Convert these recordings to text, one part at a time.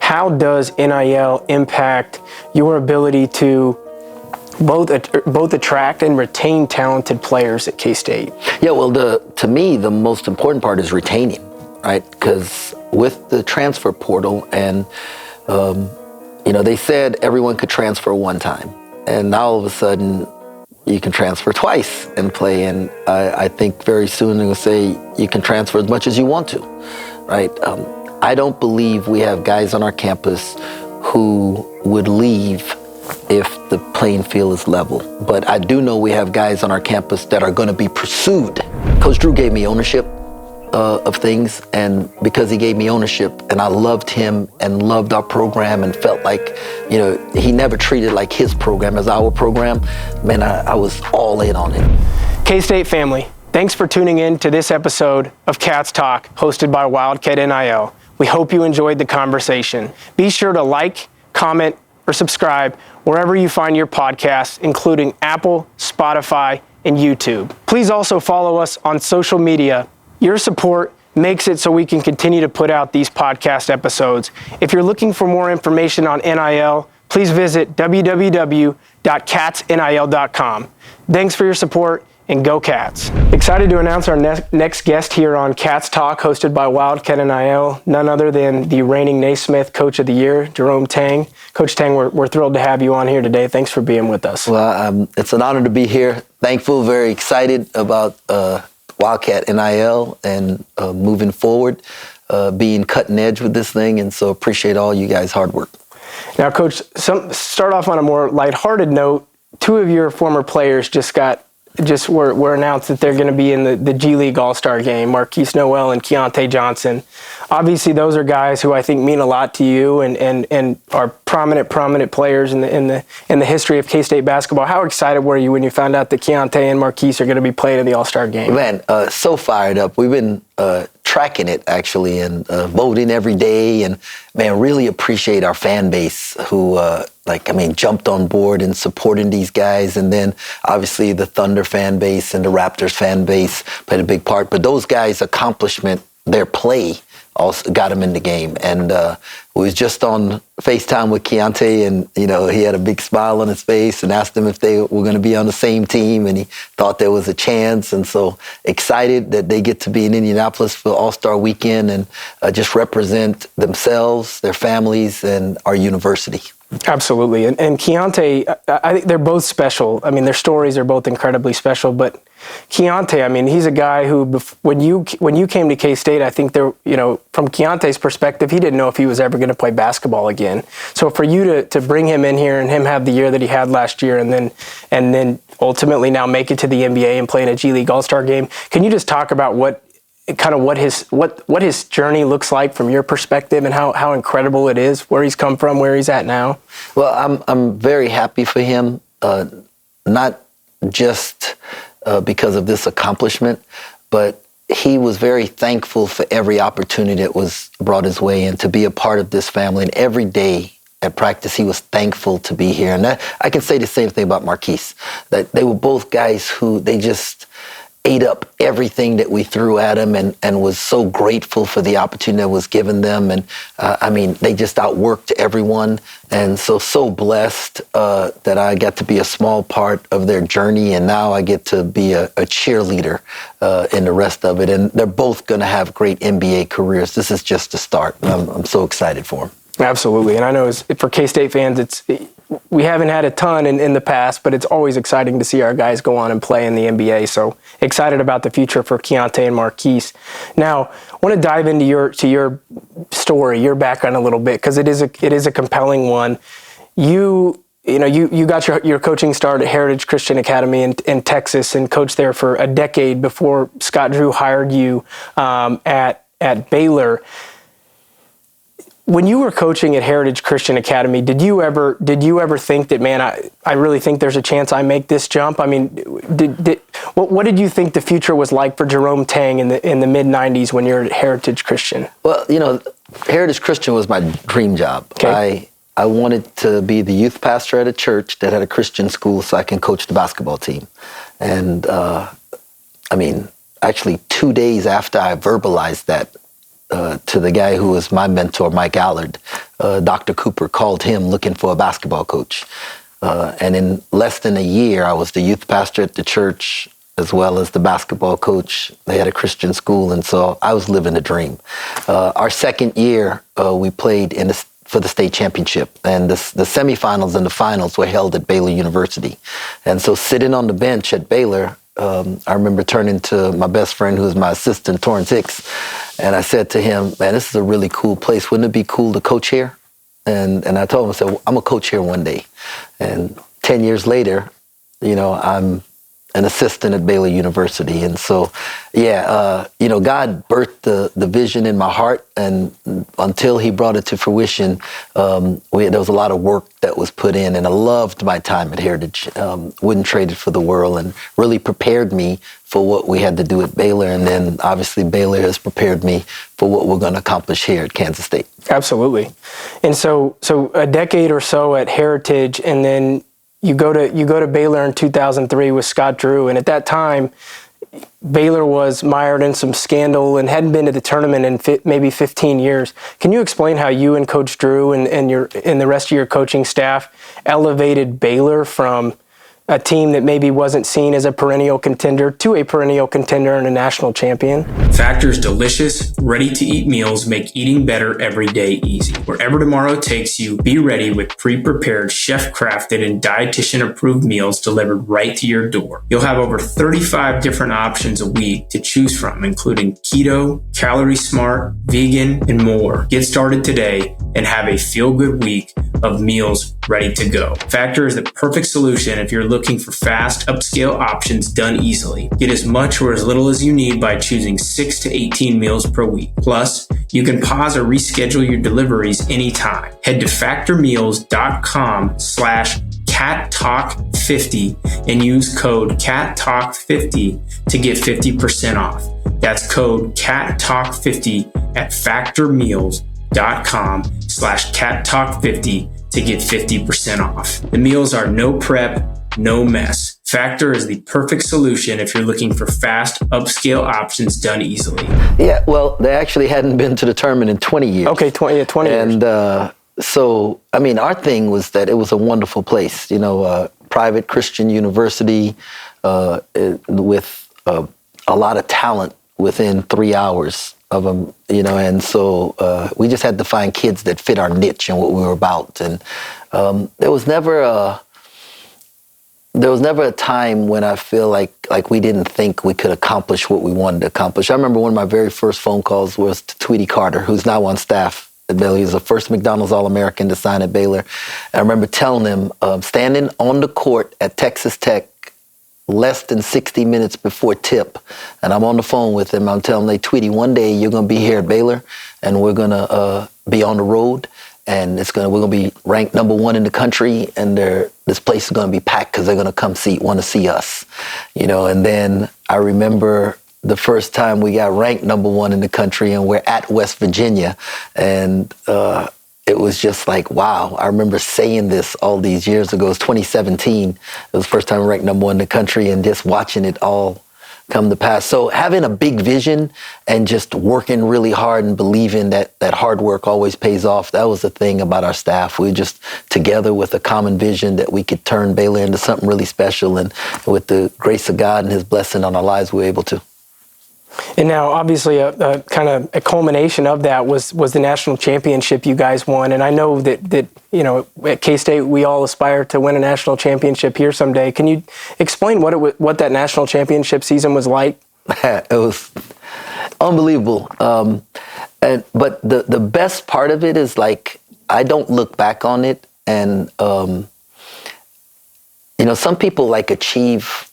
how does NIL impact your ability to both attract and retain talented players at K-State? Yeah, well, to me, the most important part is retaining, right? Because with the transfer portal and, they said everyone could transfer one time. And now all of a sudden, you can transfer twice and play. And I think very soon they're going to say you can transfer as much as you want to, right? I don't believe we have guys on our campus who would leave if the playing field is level. But I do know we have guys on our campus that are going to be pursued. Coach Drew gave me ownership of things, and because he gave me ownership and I loved him and loved our program and felt like, he never treated like his program as our program, man, I was all in on it. K-State family, thanks for tuning in to this episode of Cats Talk, hosted by Wildcat NIL. We hope you enjoyed the conversation. Be sure to like, comment, or subscribe wherever you find your podcasts, including Apple, Spotify, and YouTube. Please also follow us on social media. Your support makes it so we can continue to put out these podcast episodes. If you're looking for more information on NIL, please visit www.catsnil.com. Thanks for your support, and go Cats. Excited to announce our next guest here on Cats Talk, hosted by Wildcat NIL, none other than the reigning Naismith Coach of the Year, Jerome Tang. Coach Tang, we're thrilled to have you on here today. Thanks for being with us. Well, it's an honor to be here. Thankful, very excited about Wildcat NIL and moving forward, being cutting edge with this thing, and so appreciate all you guys' hard work. Now, Coach, start off on a more lighthearted note. Two of your former players were announced that they're going to be in the G League All-Star game, Markquis Nowell and Keyontae Johnson. Obviously, those are guys who I think mean a lot to you and are prominent players in the history of K-State basketball. How excited were you when you found out that Keyontae and Markquis are going to be playing in the All-Star game? Man, so fired up. We've been tracking it, actually, and voting every day. And, man, really appreciate our fan base who, jumped on board and supporting these guys. And then, obviously, the Thunder fan base and the Raptors fan base played a big part. But those guys' accomplishment, their play, also got him in the game. And we was just on FaceTime with Keyontae, and, he had a big smile on his face and asked him if they were going to be on the same team, and he thought there was a chance. And so excited that they get to be in Indianapolis for All-Star Weekend and just represent themselves, their families, and our university. Absolutely. And Keyontae, I think they're both special. I mean, their stories are both incredibly special, but Keyontae, he's a guy who, when you came to K-State, I think from Keyontae's perspective, he didn't know if he was ever going to play basketball again. So for you to bring him in here and him have the year that he had last year and then ultimately now make it to the NBA and play in a G League All-Star game, can you just talk about what his journey looks like from your perspective and how incredible it is, where he's come from, where he's at now? Well, I'm very happy for him, not just because of this accomplishment, but he was very thankful for every opportunity that was brought his way and to be a part of this family. And every day at practice, he was thankful to be here. And I can say the same thing about Markquis, that they were both guys who they just ate up everything that we threw at him and was so grateful for the opportunity that was given them. And they just outworked everyone. And so blessed that I got to be a small part of their journey. And now I get to be a cheerleader in the rest of it. And they're both going to have great NBA careers. This is just the start. I'm so excited for them. Absolutely. And I know for K-State fans, we haven't had a ton in the past, but it's always exciting to see our guys go on and play in the NBA. So excited about the future for Keyontae and Markquis. Now, I want to dive into your story, your background a little bit, because it is a compelling one. You got your coaching start at Heritage Christian Academy in Texas and coached there for a decade before Scott Drew hired you at Baylor. When you were coaching at Heritage Christian Academy, did you ever think that, man, I really think there's a chance I make this jump? What did you think the future was like for Jerome Tang in the mid-90s when you're at Heritage Christian? Well, Heritage Christian was my dream job. Okay. I wanted to be the youth pastor at a church that had a Christian school so I can coach the basketball team. And actually 2 days after I verbalized that, to the guy who was my mentor, Mike Allard. Dr. Cooper called him looking for a basketball coach. And in less than a year, I was the youth pastor at the church as well as the basketball coach. They had a Christian school, and so I was living a dream. Our second year, we played for the state championship, and the semifinals and the finals were held at Baylor University. And so sitting on the bench at Baylor, I remember turning to my best friend, who was my assistant, Torrance Hicks, and I said to him, man, this is a really cool place. Wouldn't it be cool to coach here? And I told him, I said, well, I'm going to coach here one day. And 10 years later, I'm an assistant at Baylor University. And so, God birthed the vision in my heart. And until he brought it to fruition, there was a lot of work that was put in. And I loved my time at Heritage. Wouldn't trade it for the world, and really prepared me for what we had to do at Baylor. And then obviously Baylor has prepared me for what we're going to accomplish here at Kansas State. Absolutely. And so a decade or so at Heritage, and then you go to Baylor in 2003 with Scott Drew, and at that time, Baylor was mired in some scandal and hadn't been to the tournament in maybe 15 years. Can you explain how you and Coach Drew and the rest of your coaching staff elevated Baylor from a team that maybe wasn't seen as a perennial contender to a perennial contender and a national champion? Factor's delicious, ready-to-eat meals make eating better every day easy. Wherever tomorrow takes you, be ready with pre-prepared, chef-crafted, and dietitian-approved meals delivered right to your door. You'll have over 35 different options a week to choose from, including keto, calorie smart, vegan, and more. Get started today and have a feel-good week of meals ready to go. Factor is the perfect solution if you're looking for fast, upscale options done easily. Get as much or as little as you need by choosing 6 to 18 meals per week. Plus, you can pause or reschedule your deliveries anytime. Head to factormeals.com/CatTalk50 and use code CatTalk50 to get 50% off. That's code CatTalk50 at factormeals.com/CatTalk50 to get 50% off. The meals are no prep, no mess. Factor is the perfect solution if you're looking for fast, upscale options done easily. Yeah, well, they actually hadn't been to the tournament in 20 years. Okay, 20 years. And so, our thing was that it was a wonderful place, private Christian university with a lot of talent within 3 hours of them, and so we just had to find kids that fit our niche and what we were about. And there was never a time when I feel like we didn't think we could accomplish what we wanted to accomplish. I remember one of my very first phone calls was to Tweety Carter, who's now on staff at Baylor. He was the first McDonald's All-American to sign at Baylor. And I remember telling him, standing on the court at Texas Tech less than 60 minutes before tip, and I'm on the phone with him. I'm telling him, hey, Tweety, one day you're going to be here at Baylor, and we're going to be on the road, and we're going to be ranked number 1 in the country, and this place is going to be packed because they're going to come want to see us, And then I remember the first time we got ranked number 1 in the country, and we're at West Virginia, and it was just like, wow. I remember saying this all these years ago. It was 2017. It was the first time ranked number 1 in the country, and just watching it all come to pass. So having a big vision and just working really hard and believing that hard work always pays off, that was the thing about our staff. We were just together with a common vision that we could turn Baylor into something really special. And with the grace of God and his blessing on our lives, we were able to. And now, obviously, a kind of a culmination of that was the national championship you guys won. And I know that at K-State we all aspire to win a national championship here someday. Can you explain what that national championship season was like? It was unbelievable. But the best part of it is, I don't look back on it, and some people achieve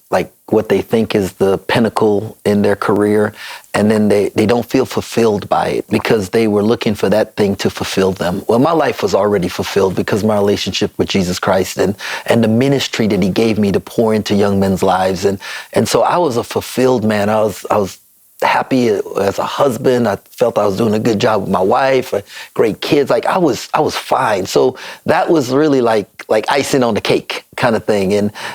what they think is the pinnacle in their career, and then they don't feel fulfilled by it because they were looking for that thing to fulfill them. Well, my life was already fulfilled because of my relationship with Jesus Christ and the ministry that he gave me to pour into young men's lives. And so I was a fulfilled man. I was happy as a husband. I felt I was doing a good job with my wife, great kids. I was fine. So that was really like icing on the cake kind of thing.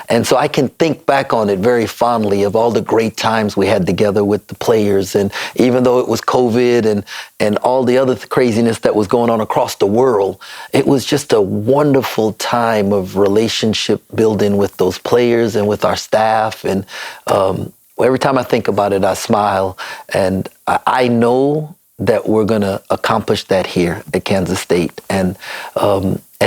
And so I can think back on it very fondly of all the great times we had together with the players. And even though it was COVID and all the other craziness that was going on across the world, it was just a wonderful time of relationship building with those players and with our staff. And every time I think about it, I smile. And I know that we're going to accomplish that here at Kansas State. And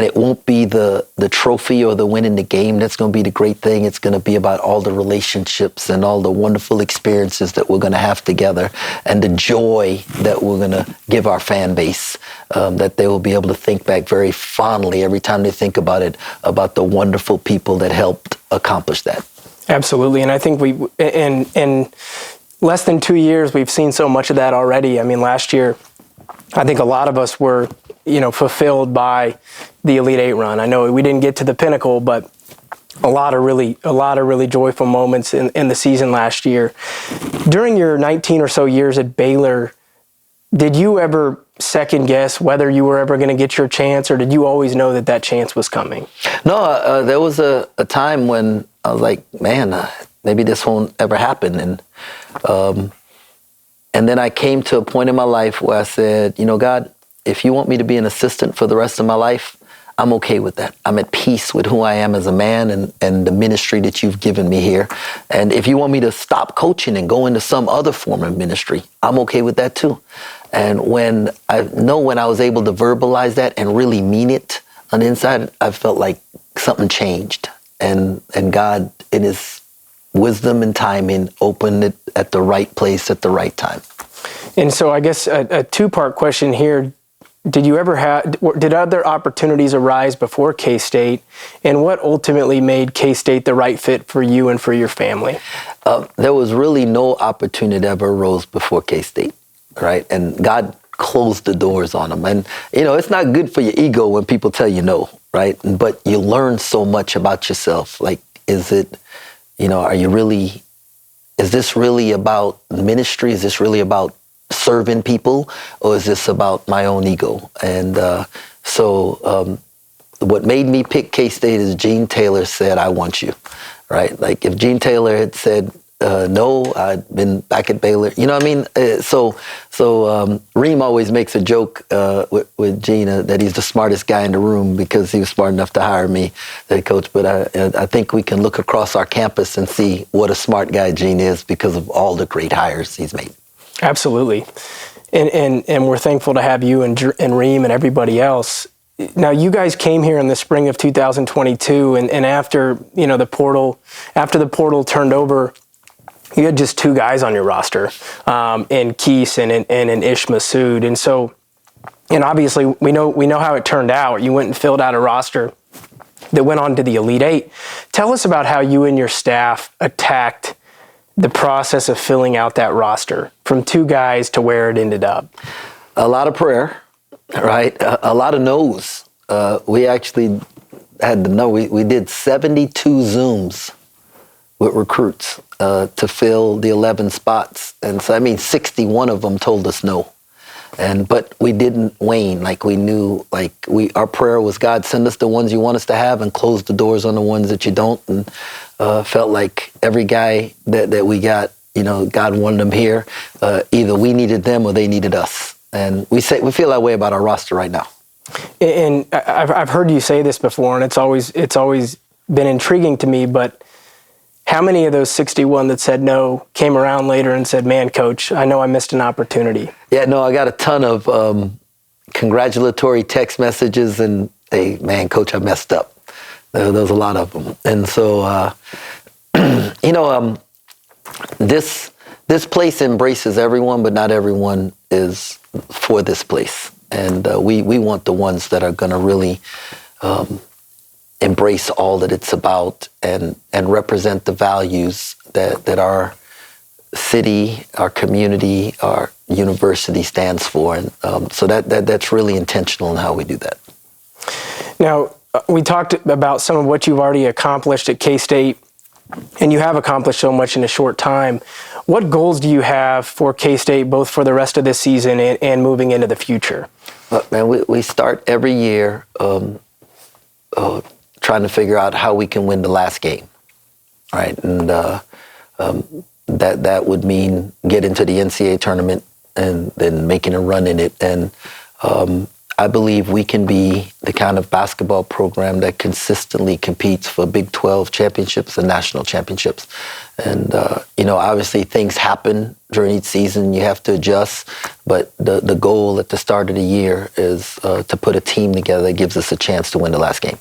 it won't be the trophy or the win in the game that's going to be the great thing. It's going to be about all the relationships and all the wonderful experiences that we're going to have together, and the joy that we're going to give our fan base, that they will be able to think back very fondly every time they think about it, about the wonderful people that helped accomplish that. Absolutely. And I think in less than 2 years, we've seen so much of that already. I mean, last year, I think a lot of us were, fulfilled by the Elite Eight run. I know we didn't get to the pinnacle, but a lot of really joyful moments in the season last year. During your 19 or so years at Baylor, did you ever second guess whether you were ever going to get your chance, or did you always know that chance was coming? No, there was a time when I was like, man, maybe this won't ever happen. And then I came to a point in my life where I said, God, if you want me to be an assistant for the rest of my life, I'm okay with that. I'm at peace with who I am as a man and the ministry that you've given me here. And if you want me to stop coaching and go into some other form of ministry, I'm okay with that too. And when I was able to verbalize that and really mean it on the inside, I felt like something changed. And God, in his wisdom and timing, opened it at the right place at the right time. And so I guess a two-part question here. Did other opportunities arise before K-State, and what ultimately made K-State the right fit for you and for your family? There was really no opportunity that ever arose before K-State, right? And God closed the doors on them. And, it's not good for your ego when people tell you no, right? But you learn so much about yourself. Like, is this really about ministry? Is this really about serving people, or is this about my own ego? And so what made me pick K-State is Gene Taylor said, I want you, right? Like if Gene Taylor had said, no, I'd been back at Baylor. You know what I mean? So Reem always makes a joke with Gene that he's the smartest guy in the room because he was smart enough to hire me, that coach. But I think we can look across our campus and see what a smart guy Gene is because of all the great hires he's made. Absolutely. And we're thankful to have you and Reem and everybody else. Now, you guys came here in the spring of 2022, and after the portal turned over, you had just two guys on your roster, in Keese and in Ish Massoud. And so, and obviously we know how it turned out. You went and filled out a roster that went on to the Elite Eight. Tell us about how you and your staff attacked the process of filling out that roster from two guys to where it ended up. A lot of prayer, right? A lot of no's. We actually had to know. We did 72 Zooms with recruits to fill the 11 spots. And so, 61 of them told us no. But we didn't wane. Like we knew, our prayer was, God, send us the ones you want us to have and close the doors on the ones that you don't. And felt like every guy that we got, God wanted them here. Either we needed them or they needed us. And we feel that way about our roster right now. And I've heard you say this before, and it's always been intriguing to me, but how many of those 61 that said no came around later and said, man, coach, I know I missed an opportunity? Yeah, no, I got a ton of congratulatory text messages and, hey, man, coach, I messed up. There was a lot of them. And so, this place embraces everyone, but not everyone is for this place. And we want the ones that are going to really embrace all that it's about and represent the values that our city, our community, our university stands for. And so that's really intentional in how we do that. Now, we talked about some of what you've already accomplished at K-State, and you have accomplished so much in a short time. What goals do you have for K-State, both for the rest of this season and moving into the future? Man, we start every year trying to figure out how we can win the last game, right? And that would mean get into the NCAA tournament and then making a run in it. And I believe we can be the kind of basketball program that consistently competes for Big 12 championships and national championships. And, obviously things happen during each season. You have to adjust. But the goal at the start of the year is to put a team together that gives us a chance to win the last game.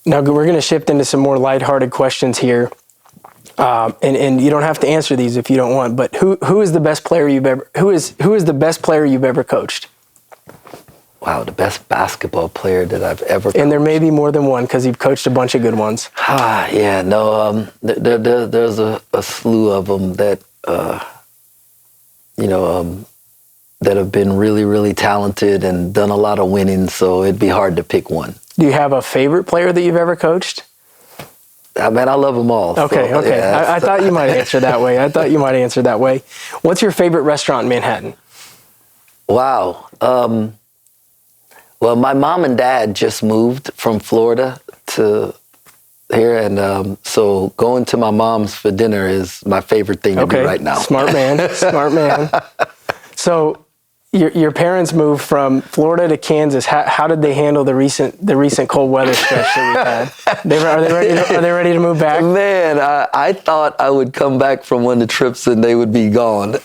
Now, we're going to shift into some more lighthearted questions here. And you don't have to answer these if you don't want, but who is the best player you've ever coached? Wow, the best basketball player that I've ever coached. And there may be more than one because you've coached a bunch of good ones. There's a slew of them that, that have been really, really talented and done a lot of winning, so it'd be hard to pick one. Do you have a favorite player that you've ever coached? I love them all. Okay. Yeah, I thought you might answer that way. What's your favorite restaurant in Manhattan? Wow. Well, my mom and dad just moved from Florida to here, and so going to my mom's for dinner is my favorite thing to do right now. Smart man. So your parents moved from Florida to Kansas. How did they handle the recent cold weather stretch that we've had? Are they ready to move back? Man, I thought I would come back from one of the trips and they would be gone.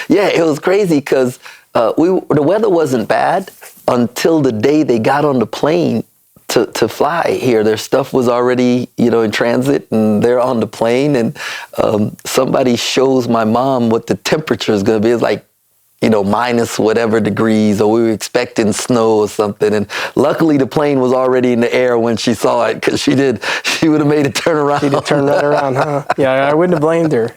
Yeah, it was crazy because the weather wasn't bad until the day they got on the plane to fly here. Their stuff was already, in transit, and they're on the plane, and somebody shows my mom what the temperature is going to be. It's like, minus whatever degrees, or we were expecting snow or something. And luckily the plane was already in the air when she saw it, because she would have made it turn around. She'd have turned right around, huh? Yeah, I wouldn't have blamed her.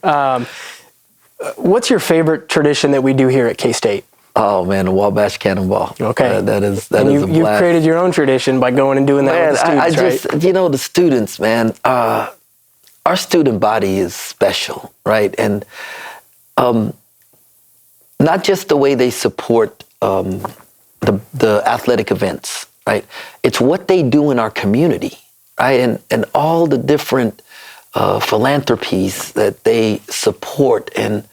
What's your favorite tradition that we do here at K-State? Oh man, the Wabash Cannonball. Okay, that is and a blast. You've created your own tradition by going and doing that with the students, right? The students, man. Our student body is special, right? And not just the way they support the athletic events, right? It's what they do in our community, right? And all the different philanthropies that they support. And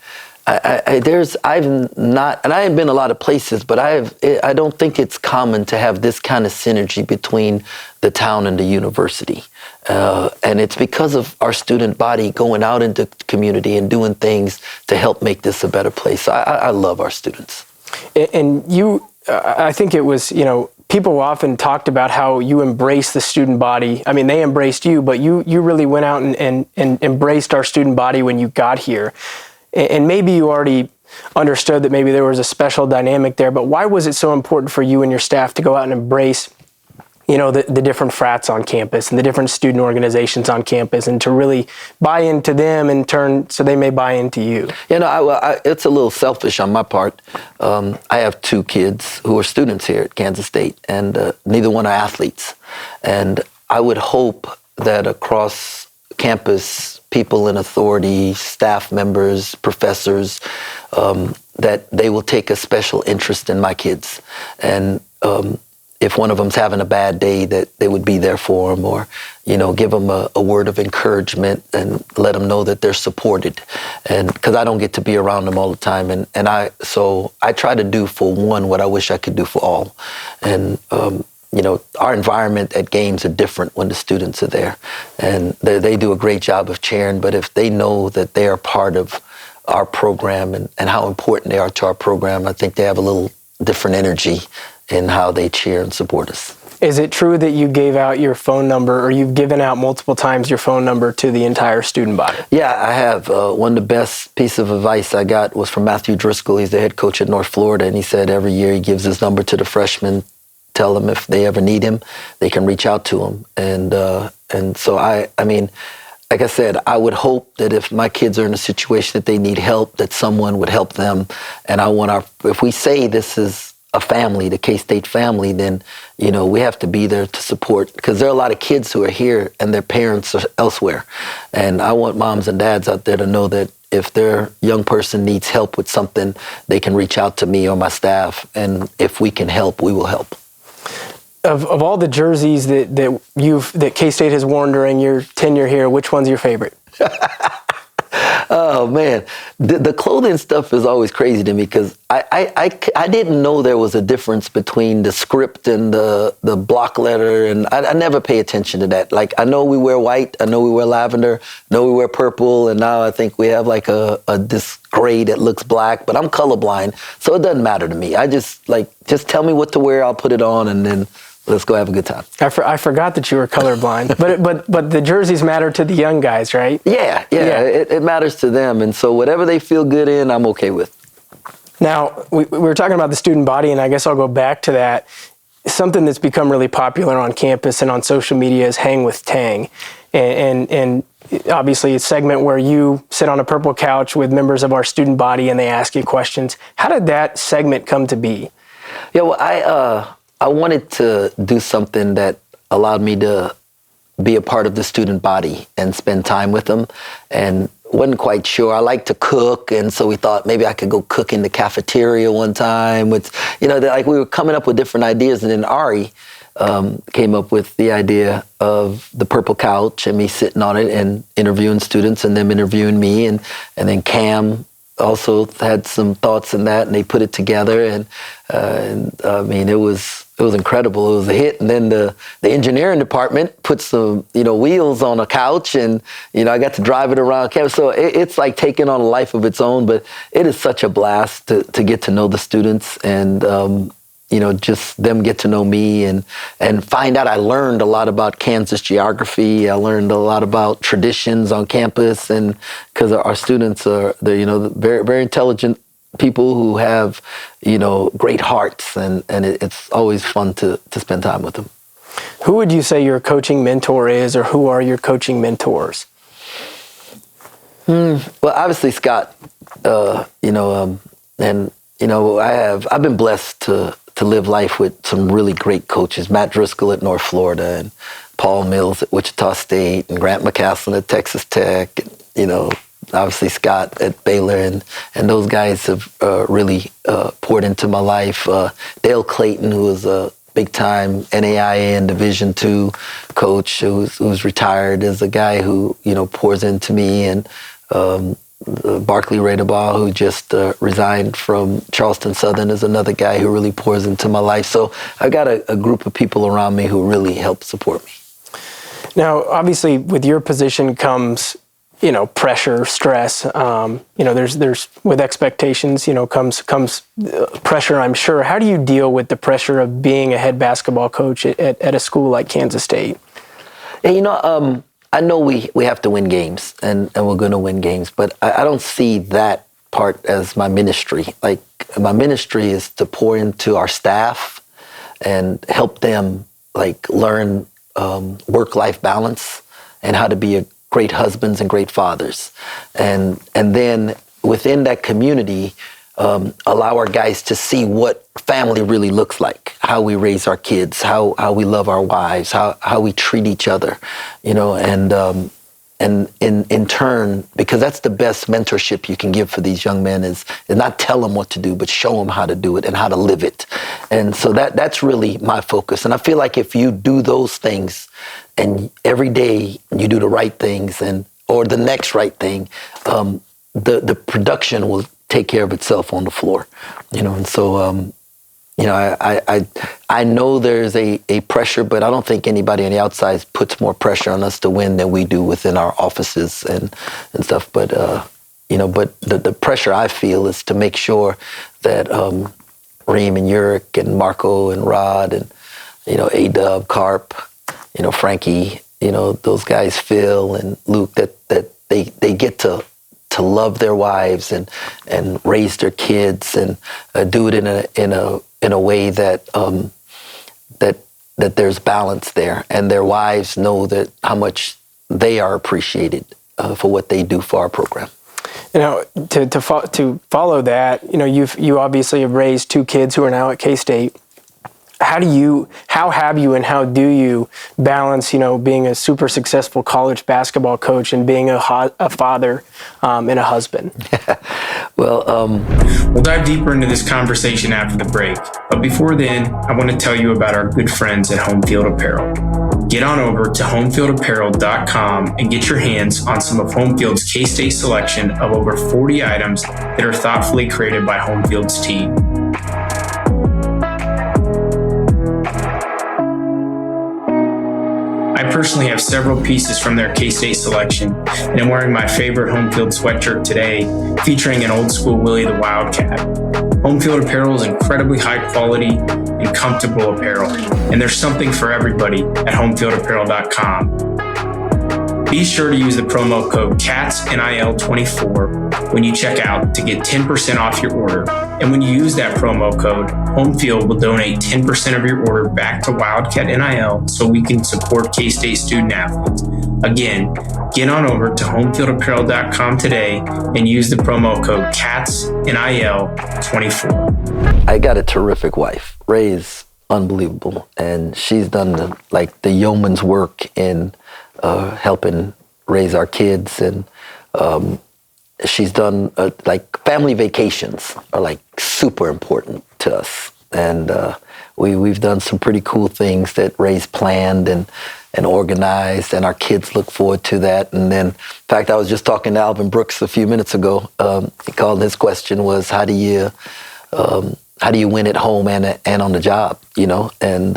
I haven't been a lot of places, but I don't think it's common to have this kind of synergy between the town and the university. And it's because of our student body going out into the community and doing things to help make this a better place. So I love our students. And you, I think it was, people often talked about how you embrace the student body. I mean, they embraced you, but you really went out and embraced our student body when you got here. And maybe you already understood that maybe there was a special dynamic there, but why was it so important for you and your staff to go out and embrace, the different frats on campus and the different student organizations on campus, and to really buy into them in turn so they may buy into you? It's a little selfish on my part. I have two kids who are students here at Kansas State, and neither one are athletes. And I would hope that across campus, people in authority, staff members, professors, that they will take a special interest in my kids. And if one of them's having a bad day, that they would be there for them, or, give them a word of encouragement and let them know that they're supported. And because I don't get to be around them all the time. So I try to do for one what I wish I could do for all. And, our environment at games are different when the students are there, and they do a great job of cheering. But if they know that they are part of our program and how important they are to our program, I think they have a little different energy in how they cheer and support us. Is it true that you gave out your phone number, or you've given out multiple times your phone number to the entire student body? Yeah, I have. One of the best pieces of advice I got was from Matthew Driscoll. He's the head coach at North Florida, and he said every year he gives his number to the freshmen. Tell them if they ever need him, they can reach out to him. And so I mean, like I said, I would hope that if my kids are in a situation that they need help, that someone would help them. And if we say this is a family, the K-State family, then, we have to be there to support, because there are a lot of kids who are here and their parents are elsewhere. And I want moms and dads out there to know that if their young person needs help with something, they can reach out to me or my staff. And if we can help, we will help. of all the jerseys that K-State has worn during your tenure here, which one's your favorite? Oh man, the clothing stuff is always crazy to me because I didn't know there was a difference between the script and the block letter, and I never pay attention to that. Like, I know we wear white, I know we wear lavender, I know we wear purple, and now I think we have like this gray that looks black, but I'm colorblind, so it doesn't matter to me. I just tell me what to wear, I'll put it on, and then let's go have a good time. I forgot that you were colorblind, but the jerseys matter to the young guys, right? Yeah. It matters to them, and so whatever they feel good in, I'm okay with. Now, we were talking about the student body, and I guess I'll go back to that. Something that's become really popular on campus and on social media is Hang with Tang, and obviously a segment where you sit on a purple couch with members of our student body and they ask you questions. How did that segment come to be? Yeah, well, I wanted to do something that allowed me to be a part of the student body and spend time with them, and wasn't quite sure. I like to cook, and so we thought maybe I could go cook in the cafeteria one time. We were coming up with different ideas, and then Ari came up with the idea of the purple couch and me sitting on it and interviewing students and them interviewing me, and then Cam also had some thoughts in that, and they put it together, and I mean, it was incredible. It was a hit. And then the engineering department put some wheels on a couch, and I got to drive it around campus. So it's like taking on a life of its own. But it is such a blast to get to know the students, and just them get to know me and find out. I learned a lot about Kansas geography. I learned a lot about traditions on campus, and because our students are very, very intelligent people who have great hearts, and it's always fun to spend time with them. Who would you say your coaching mentor is, or who are your coaching mentors? Well, obviously Scott, and I've been blessed to live life with some really great coaches. Matt Driscoll at North Florida, and Paul Mills at Wichita State, and Grant McCaslin at Texas Tech, obviously Scott at Baylor, and those guys have really poured into my life. Dale Clayton, who was a big-time NAIA and Division II coach who's retired, is a guy who pours into me, and Barkley Radebaugh, who just resigned from Charleston Southern, is another guy who really pours into my life. So I've got a group of people around me who really help support me. Now, obviously, with your position comes pressure, stress. There's with expectations, comes pressure, I'm sure. How do you deal with the pressure of being a head basketball coach at a school like Kansas State? Yeah, I know we have to win games, and we're going to win games, but I don't see that part as my ministry. Like, my ministry is to pour into our staff and help them learn work-life balance and how to be great husbands and great fathers, and then within that community, allow our guys to see what family really looks like, how we raise our kids, how we love our wives, how we treat each other, and in turn, because that's the best mentorship you can give for these young men is not tell them what to do, but show them how to do it and how to live it. And so that's really my focus. And I feel like if you do those things, and every day you do the right things, or the next right thing, the production will take care of itself on the floor, And so, I know there's a pressure, but I don't think anybody on the outside puts more pressure on us to win than we do within our offices and stuff. But the pressure I feel is to make sure that Reem and Yurik and Marco and Rod and A-Dub, Carp, Frankie, those guys, Phil and Luke, that they get to love their wives and raise their kids and do it in a way that there's balance there, and their wives know that how much they are appreciated for what they do for our program. To follow that, you obviously have raised two kids who are now at K-State. how have you and how do you balance, being a super successful college basketball coach and being a father and a husband? We'll dive deeper into this conversation after the break. But before then, I want to tell you about our good friends at Home Field Apparel. Get on over to homefieldapparel.com and get your hands on some of Home Field's K-State selection of over 40 items that are thoughtfully created by Home Field's team. I personally have several pieces from their K-State selection, and I'm wearing my favorite Home Field sweatshirt today, featuring an old school Willie the Wildcat. Home Field Apparel is incredibly high quality and comfortable apparel, and there's something for everybody at homefieldapparel.com. Be sure to use the promo code CATSNIL24 when you check out to get 10% off your order. And when you use that promo code, Home Field will donate 10% of your order back to Wildcat NIL so we can support K-State student athletes. Again, get on over to homefieldapparel.com today and use the promo code CATSNIL24. I got a terrific wife. Ray's unbelievable, and she's done the yeoman's work in helping raise our kids, and she's done family vacations are super important to us, and we've done some pretty cool things that Ray's planned and organized, and our kids look forward to that. And then, in fact, I was just talking to Alvin Brooks a few minutes ago. He called, his question was, how do you win at home and on the job, and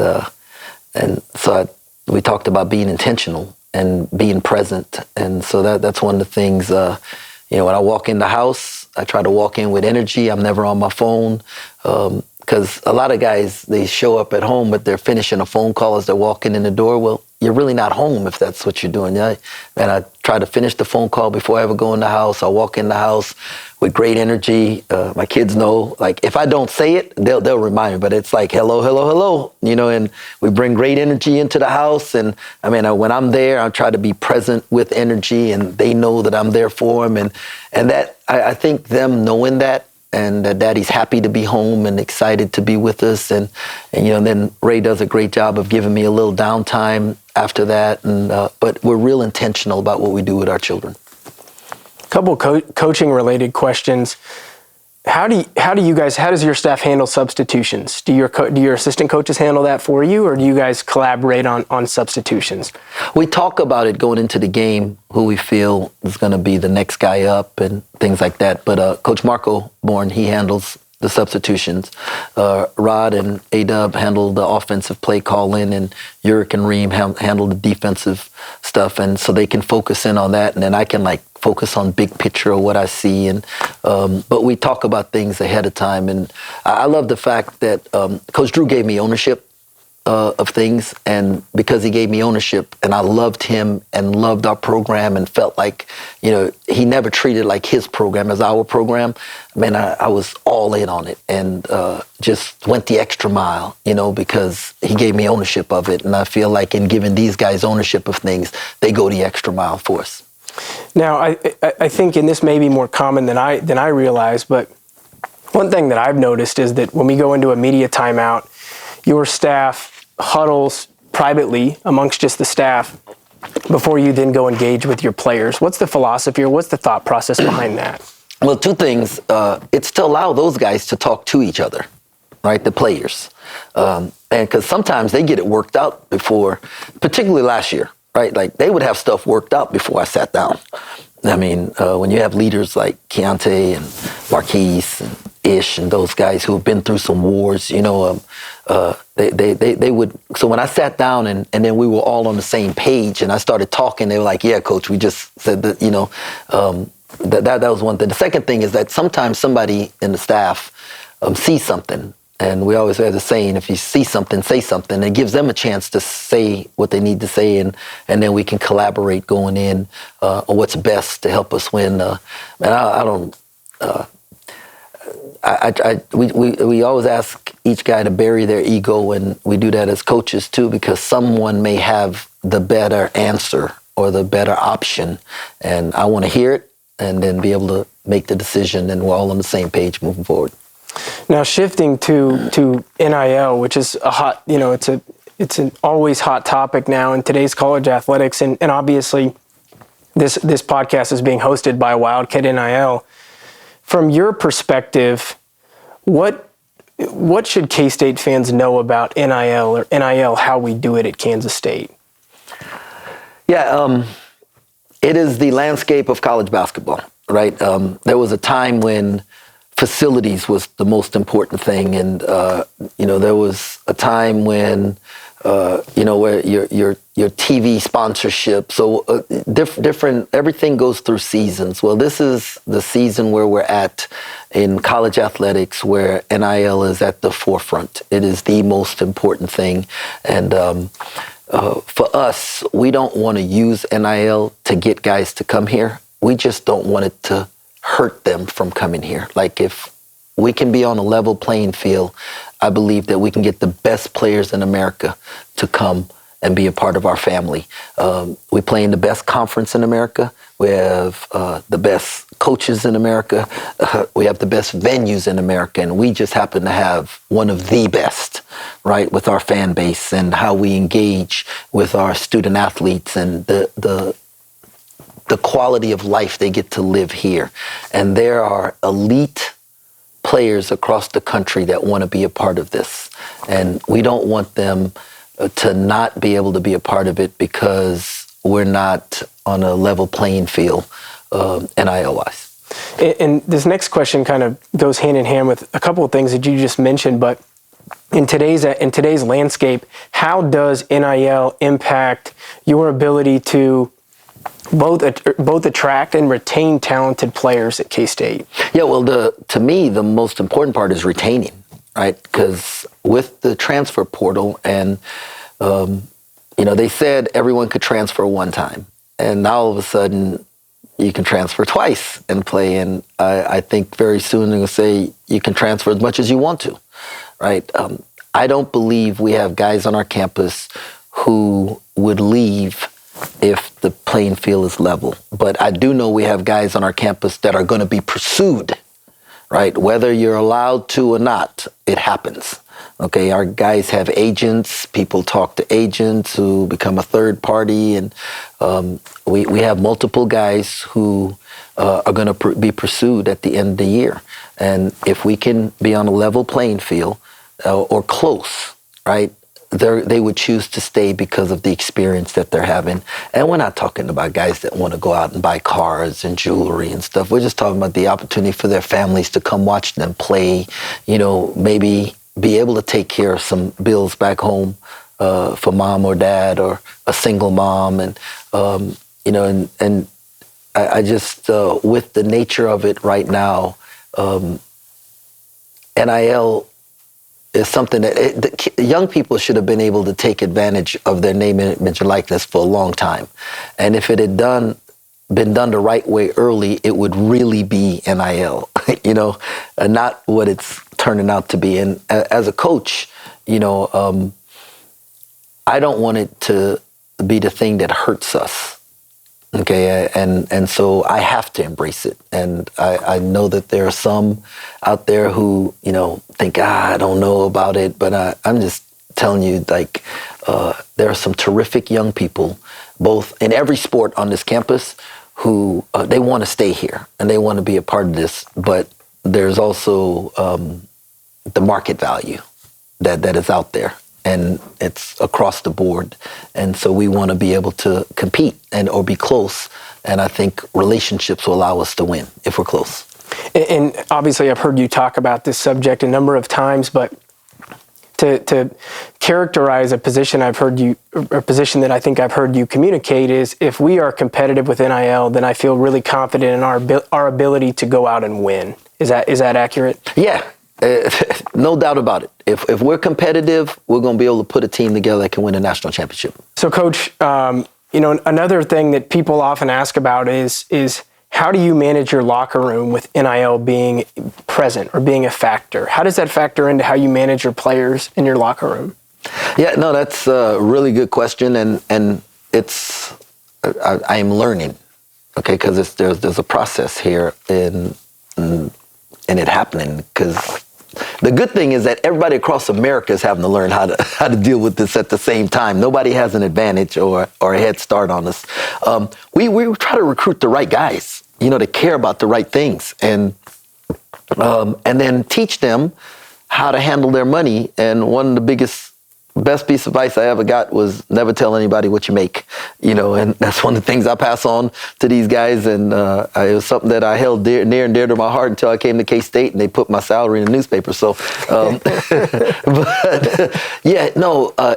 so we talked about being intentional and being present. And so that's one of the things, when I walk in the house, I try to walk in with energy. I'm never on my phone, because a lot of guys, they show up at home, but they're finishing a phone call as they're walking in the door. Well, you're really not home if that's what you're doing. Yeah? And I try to finish the phone call before I ever go in the house. I walk in the house with great energy. My kids know, if I don't say it, they'll remind me, but it's hello, hello, hello, and we bring great energy into the house. And when I'm there, I try to be present with energy, and they know that I'm there for them. And that, I think them knowing that, and that Daddy's happy to be home and excited to be with us. And then Ray does a great job of giving me a little downtime after that. But we're real intentional about what we do with our children. Couple coaching related questions. How does your staff handle substitutions? Do your assistant coaches handle that for you, or do you guys collaborate on substitutions? We talk about it going into the game, who we feel is going to be the next guy up and things like that. But Coach Marco Bourne, he handles the substitutions. Rod and A-Dub handle the offensive play calling, and Yurik and Reem handle the defensive stuff. And so they can focus in on that, and then I can focus on big picture of what I see. And but we talk about things ahead of time. And I love the fact that Coach Drew gave me ownership of things, and because he gave me ownership, and I loved him and loved our program and felt he never treated his program as our program. I was all in on it, and just went the extra mile, because he gave me ownership of it. And I feel like in giving these guys ownership of things, they go the extra mile for us. Now, I think, and this may be more common than I realize, but one thing that I've noticed is that when we go into a media timeout, your staff huddles privately amongst just the staff before you then go engage with your players. What's the philosophy, or what's the thought process behind that? Well, two things. It's to allow those guys to talk to each other, right? The players. And because sometimes they get it worked out before, particularly last year, right? They would have stuff worked out before I sat down. When you have leaders like Keyontae and Markquis and Ish and those guys who have been through some wars, they would. So when I sat down and then we were all on the same page and I started talking, they were like, "Yeah, coach, we just said that." That was one thing. The second thing is that sometimes somebody in the staff sees something, and we always have the saying, if you see something, say something. It gives them a chance to say what they need to say, and then we can collaborate going in on what's best to help us win. We always ask each guy to bury their ego, and we do that as coaches too, because someone may have the better answer or the better option, and I want to hear it and then be able to make the decision, and we're all on the same page moving forward. Now shifting to NIL, which is a hot, it's an always hot topic now in today's college athletics, and obviously this podcast is being hosted by Wildcat NIL. From your perspective, what should K-State fans know about NIL or NIL, how we do it at Kansas State? Yeah, it is the landscape of college basketball, right? There was a time when facilities was the most important thing, and there was a time when where your TV sponsorship. So different. Everything goes through seasons. Well, this is the season where we're at in college athletics, where NIL is at the forefront. It is the most important thing, and for us, we don't want to use NIL to get guys to come here. We just don't want it to hurt them from coming here. Like, if we can be on a level playing field, I believe that we can get the best players in America to come and be a part of our family. We play in the best conference in America. We have the best coaches in America. We have the best venues in America, and we just happen to have one of the best, right, with our fan base and how we engage with our student athletes and the quality of life they get to live here. And there are elite players across the country that want to be a part of this. And we don't want them to not be able to be a part of it because we're not on a level playing field, NIL-wise. And this next question kind of goes hand in hand with a couple of things that you just mentioned, but in today's landscape, how does NIL impact your ability to both attract and retain talented players at K-State? Yeah, well, to me, the most important part is retaining, right? Because with the transfer portal, and they said everyone could transfer one time, and now all of a sudden you can transfer twice and play. And I think very soon they're going to say you can transfer as much as you want to, right? I don't believe we have guys on our campus who would leave if the playing field is level. But I do know we have guys on our campus that are going to be pursued, right? Whether you're allowed to or not, it happens. Okay, our guys have agents. People talk to agents who become a third party, and we have multiple guys who are going to be pursued at the end of the year. And if we can be on a level playing field or close, right, they would choose to stay because of the experience that they're having. And we're not talking about guys that want to go out and buy cars and jewelry and stuff. We're just talking about the opportunity for their families to come watch them play, maybe be able to take care of some bills back home for mom or dad, or a single mom. And, and I just, with the nature of it right now, NIL is something that young people should have been able to take advantage of their name, image, and likeness for a long time. And if it had been done the right way early, it would really be NIL, and not what it's turning out to be. And as a coach, I don't want it to be the thing that hurts us. Okay, and so I have to embrace it. And I know that there are some out there who, think, I don't know about it, but I'm just telling you, like, there are some terrific young people, both in every sport on this campus, who they want to stay here and they want to be a part of this, but there's also the market value that is out there. And it's across the board. And so we want to be able to compete or be close. And I think relationships will allow us to win if we're close. And obviously I've heard you talk about this subject a number of times, but to characterize a position that I think I've heard you communicate is, if we are competitive with NIL, then I feel really confident in our ability to go out and win. Is that accurate? Yeah. No doubt about it. If we're competitive, we're going to be able to put a team together that can win a national championship. So, Coach, another thing that people often ask about is how do you manage your locker room with NIL being present or being a factor? How does that factor into how you manage your players in your locker room? Yeah, no, that's a really good question, and it's I am learning, okay, because there's a process here in it happening, because The good thing is that everybody across America is having to learn how to deal with this at the same time. Nobody has an advantage or a head start on us. We try to recruit the right guys, that care about the right things, and then teach them how to handle their money. And one of the best piece of advice I ever got was never tell anybody what you make, and that's one of the things I pass on to these guys. And it was something that I held near and dear to my heart until I came to K-State and they put my salary in the newspaper. So,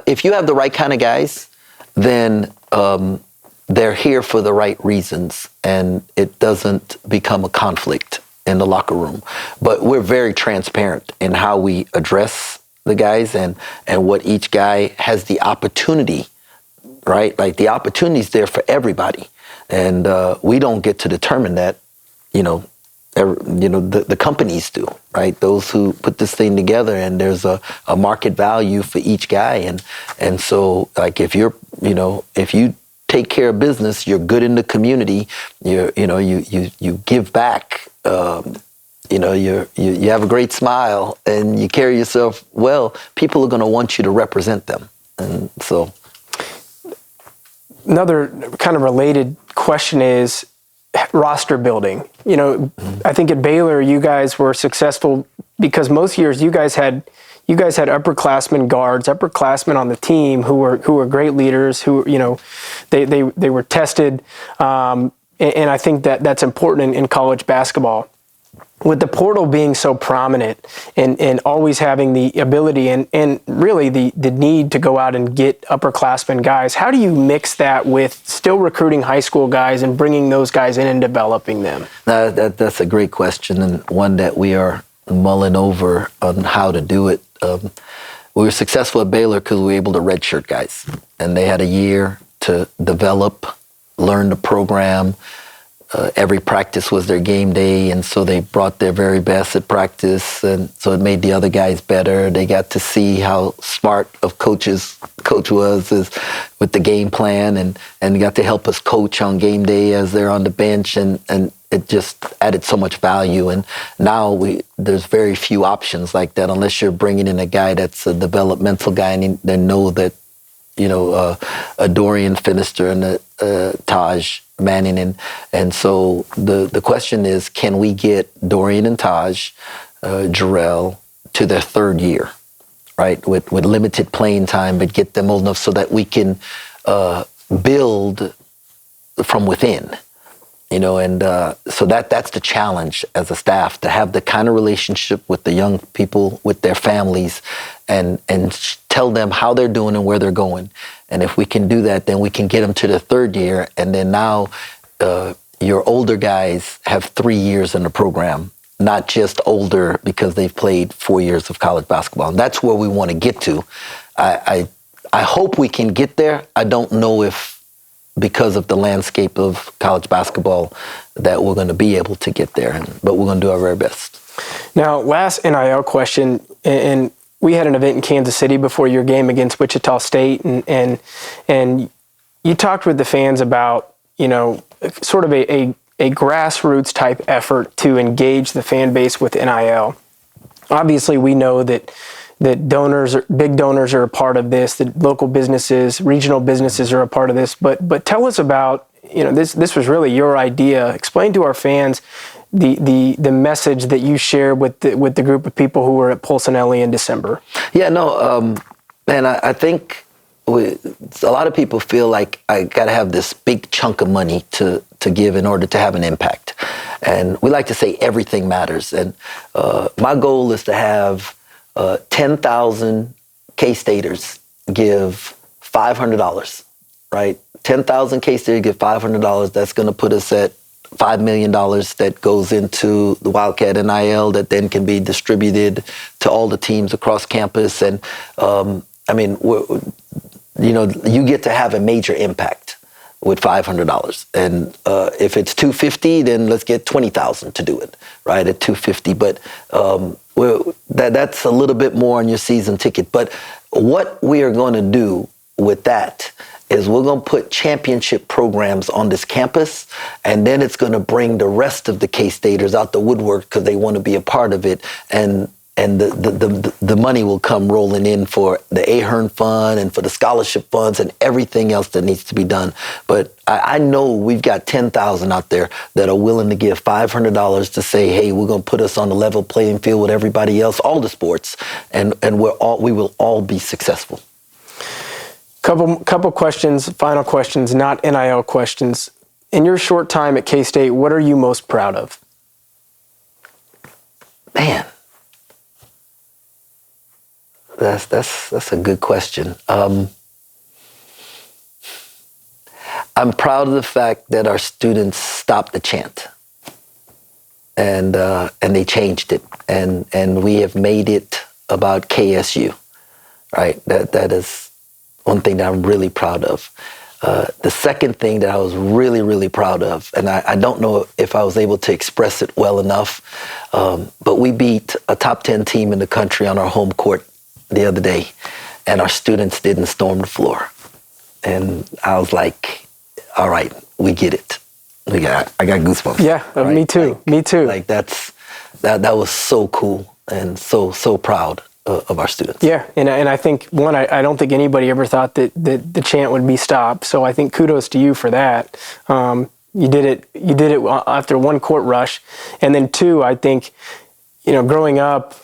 if you have the right kind of guys, then they're here for the right reasons, and it doesn't become a conflict in the locker room. But we're very transparent in how we address the guys and what each guy has the opportunity, right? Like the opportunity's there for everybody. And we don't get to determine that, the companies do, right? Those who put this thing together, and there's a market value for each guy. And so like if you take care of business, you're good in the community, you give back, you have a great smile and you carry yourself well, people are going to want you to represent them. And so another kind of related question is roster building. I think at Baylor, you guys were successful because most years you guys had upperclassmen guards, upperclassmen on the team who were great leaders, who, they were tested. And I think that's important in college basketball. With the portal being so prominent and always having the ability and really the need to go out and get upperclassmen guys, how do you mix that with still recruiting high school guys and bringing those guys in and developing them? That's a great question, and one that we are mulling over on how to do it. We were successful at Baylor because we were able to redshirt guys, and they had a year to develop, learn the program. Every practice was their game day, and so they brought their very best at practice, and so it made the other guys better. They got to see how smart of coach was with the game plan, and got to help us coach on game day as they're on the bench, and it just added so much value. And now there's very few options like that unless you're bringing in a guy that's a developmental guy and they know that, a Dorian Finister and a Taj Manning. And so the question is, can we get Dorian and Taj, Jarrell to their third year, right? With limited playing time, but get them old enough so that we can build from within. So that's the challenge as a staff, to have the kind of relationship with the young people, with their families, and tell them how they're doing and where they're going. And if we can do that, then we can get them to the third year. And then now your older guys have 3 years in the program, not just older because they've played 4 years of college basketball. And that's where we want to get to. I hope we can get there. I don't know if, because of the landscape of college basketball, that we're going to be able to get there, but we're going to do our very best. Now, last NIL question, and we had an event in Kansas City before your game against Wichita State, and you talked with the fans about, sort of a grassroots type effort to engage the fan base with NIL. Obviously, we know that big donors are a part of this, that local businesses, regional businesses are a part of this. But tell us about, this was really your idea. Explain to our fans the message that you shared with the group of people who were at Pulcinelli in December. Yeah, no, man, I think a lot of people feel like I got to have this big chunk of money to give in order to have an impact. And we like to say everything matters. And my goal is to have 10,000 K-Staters give $500, right? 10,000 K-Staters give $500. That's going to put us at $5 million that goes into the Wildcat NIL that then can be distributed to all the teams across campus. And you get to have a major impact with $500. And if it's $250, then let's get 20,000 to do it, right, at $250. But that's a little bit more on your season ticket. But what we are going to do with that is we're going to put championship programs on this campus, and then it's going to bring the rest of the K-Staters out the woodwork because they want to be a part of it. And the money will come rolling in for the Ahern Fund and for the scholarship funds and everything else that needs to be done. But I know we've got 10,000 out there that are willing to give $500 to say, hey, we're going to put us on the level playing field with everybody else, all the sports, and we will all be successful. Couple questions, final questions, not NIL questions. In your short time at K-State, what are you most proud of? Man, that's a good question. I'm proud of the fact that our students stopped the chant, and they changed it, and we have made it about KSU, right? That is one thing that I'm really proud of. The second thing that I was really, really proud of, and I don't know if I was able to express it well enough, but we beat a top 10 team in the country on our home court the other day, and our students didn't storm the floor. And I was like, all right, we get it. I got goosebumps. Yeah, right? Me too. Me too. Like that was so cool and so proud of our students. Yeah, and I think, one, I don't think anybody ever thought that the chant would be stopped. So I think kudos to you for that. You did it after one court rush. And then two, I think, growing up,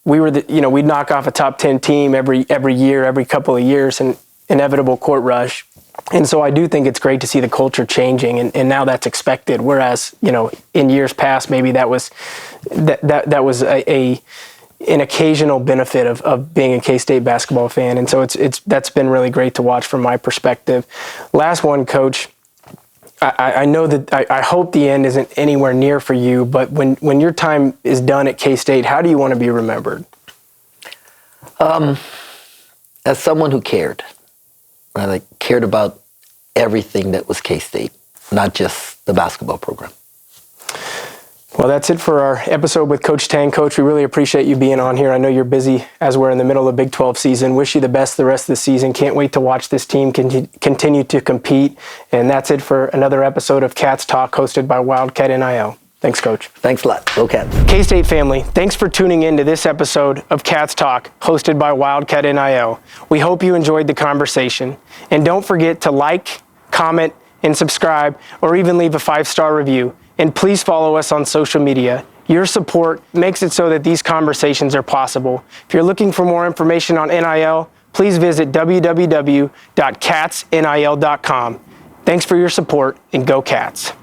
we'd knock off a top 10 team every year, every couple of years, and inevitable court rush. And so I do think it's great to see the culture changing, and now that's expected. Whereas, in years past, maybe that was an occasional benefit of being a K-State basketball fan. And so that's been really great to watch from my perspective. Last one, Coach. I know that I hope the end isn't anywhere near for you, but when your time is done at K-State, how do you want to be remembered? As someone who cared, right? Like cared about everything that was K-State, not just the basketball program. Well, that's it for our episode with Coach Tang. Coach, we really appreciate you being on here. I know you're busy as we're in the middle of Big 12 season. Wish you the best the rest of the season. Can't wait to watch this team continue to compete. And that's it for another episode of Cats Talk, hosted by Wildcat NIL. Thanks, Coach. Thanks a lot. Go Cats. K-State family, thanks for tuning in to this episode of Cats Talk, hosted by Wildcat NIL. We hope you enjoyed the conversation. And don't forget to like, comment, and subscribe, or even leave a 5-star review. And please follow us on social media. Your support makes it so that these conversations are possible. If you're looking for more information on NIL, please visit www.catsnil.com. Thanks for your support, and go Cats.